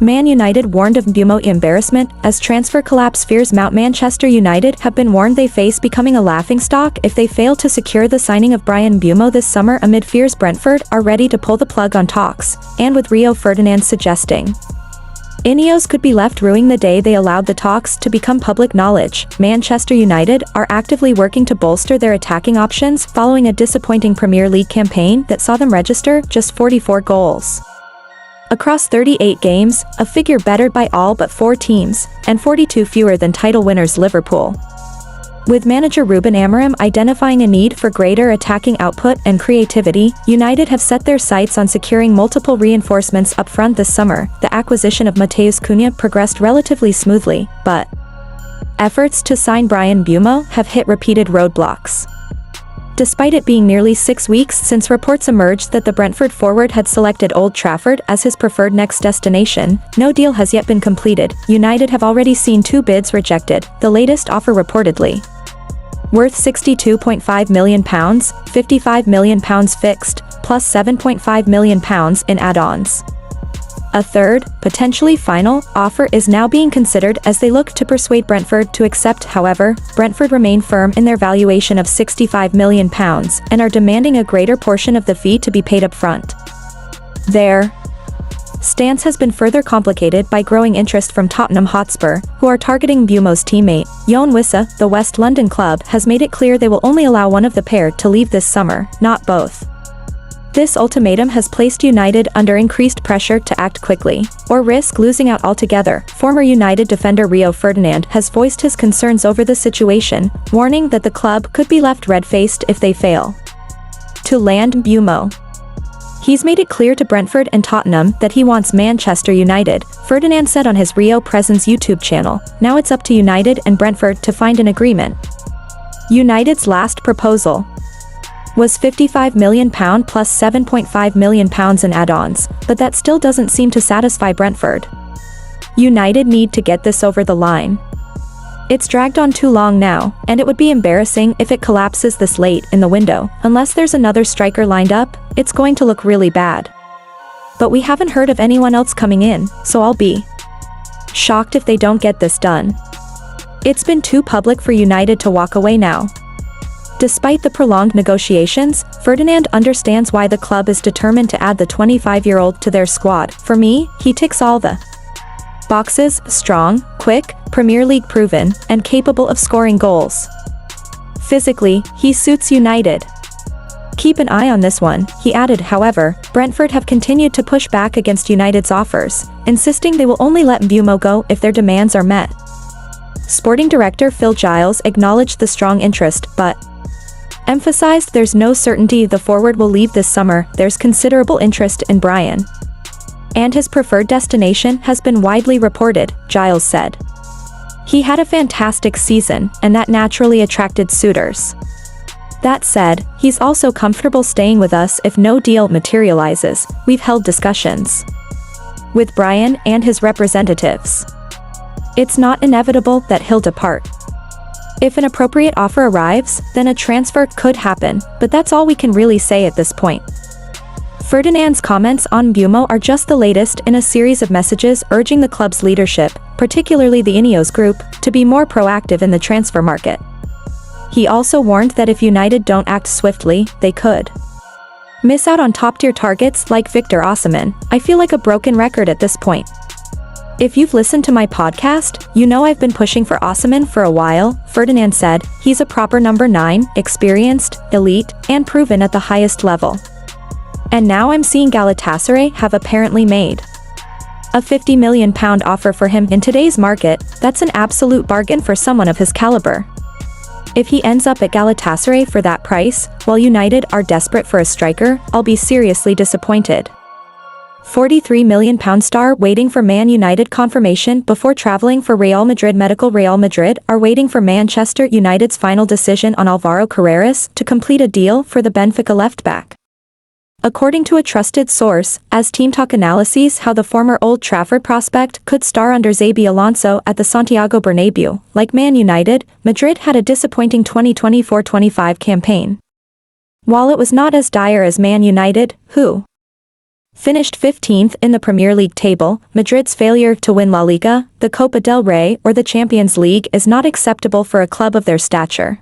Man United warned of Mbeumo embarrassment as transfer collapse fears mount. Manchester United have been warned they face becoming a laughingstock if they fail to secure the signing of Bryan Mbeumo this summer amid fears Brentford are ready to pull the plug on talks, and with Rio Ferdinand suggesting Ineos could be left ruining the day they allowed the talks to become public knowledge. Manchester United are actively working to bolster their attacking options following a disappointing Premier League campaign that saw them register just 44 goals across 38 games, a figure bettered by all but 4 teams, and 42 fewer than title winners Liverpool. With manager Ruben Amorim identifying a need for greater attacking output and creativity, United have set their sights on securing multiple reinforcements up front this summer. The acquisition of Matheus Cunha progressed relatively smoothly, but efforts to sign Bryan Mbeumo have hit repeated roadblocks. Despite it being nearly 6 weeks since reports emerged that the Brentford forward had selected Old Trafford as his preferred next destination, no deal has yet been completed. United have already seen 2 bids rejected, the latest offer reportedly worth £62.5 million, £55 million fixed, plus £7.5 million in add-ons. A third, potentially final, offer is now being considered as they look to persuade Brentford to accept. However, Brentford remain firm in their valuation of £65 million and are demanding a greater portion of the fee to be paid up front. Their stance has been further complicated by growing interest from Tottenham Hotspur, who are targeting Mbeumo's teammate. Yoane Wissa, the West London club, has made it clear they will only allow one of the pair to leave this summer, not both. This ultimatum has placed United under increased pressure to act quickly, or risk losing out altogether. Former United defender Rio Ferdinand has voiced his concerns over the situation, warning that the club could be left red-faced if they fail to land Mbeumo. He's made it clear to Brentford and Tottenham that he wants Manchester United, Ferdinand said on his Rio Presence YouTube channel. Now it's up to United and Brentford to find an agreement. United's last proposal was £55 million plus £7.5 million in add-ons, but that still doesn't seem to satisfy Brentford. United need to get this over the line. It's dragged on too long now, and it would be embarrassing if it collapses this late in the window. Unless there's another striker lined up, it's going to look really bad. But we haven't heard of anyone else coming in, so I'll be shocked if they don't get this done. It's been too public for United to walk away now. Despite the prolonged negotiations, Ferdinand understands why the club is determined to add the 25-year-old to their squad. For me, he ticks all the boxes: strong, quick, Premier League proven, and capable of scoring goals. Physically, he suits United. Keep an eye on this one, he added. However, Brentford have continued to push back against United's offers, insisting they will only let Mbeumo go if their demands are met. Sporting director Phil Giles acknowledged the strong interest, but emphasized there's no certainty the forward will leave this summer. There's considerable interest in Bryan, and his preferred destination has been widely reported, Giles said. He had a fantastic season, and that naturally attracted suitors. That said, he's also comfortable staying with us if no deal materializes. We've held discussions with Bryan and his representatives. It's not inevitable that he'll depart. If an appropriate offer arrives, then a transfer could happen, but that's all we can really say at this point. Ferdinand's comments on Mbeumo are just the latest in a series of messages urging the club's leadership, particularly the Ineos group, to be more proactive in the transfer market. He also warned that if United don't act swiftly, they could miss out on top-tier targets like Victor Osimhen. I feel like a broken record at this point. If you've listened to my podcast, you know I've been pushing for Osimhen for a while, Ferdinand said. He's a proper number 9, experienced, elite, and proven at the highest level. And now I'm seeing Galatasaray have apparently made a £50 million offer for him. In today's market, that's an absolute bargain for someone of his caliber. If he ends up at Galatasaray for that price, while United are desperate for a striker, I'll be seriously disappointed. £43 million star waiting for Man United confirmation before traveling for Real Madrid. Real Madrid are waiting for Manchester United's final decision on Alvaro Carreras to complete a deal for the Benfica left-back. According to a trusted source, as Team Talk analyses how the former Old Trafford prospect could star under Xabi Alonso at the Santiago Bernabeu. Like Man United, Madrid had a disappointing 2024-25 campaign. While it was not as dire as Man United, who Finished 15th in the Premier League table, Madrid's failure to win La Liga, the Copa del Rey or the Champions League is not acceptable for a club of their stature.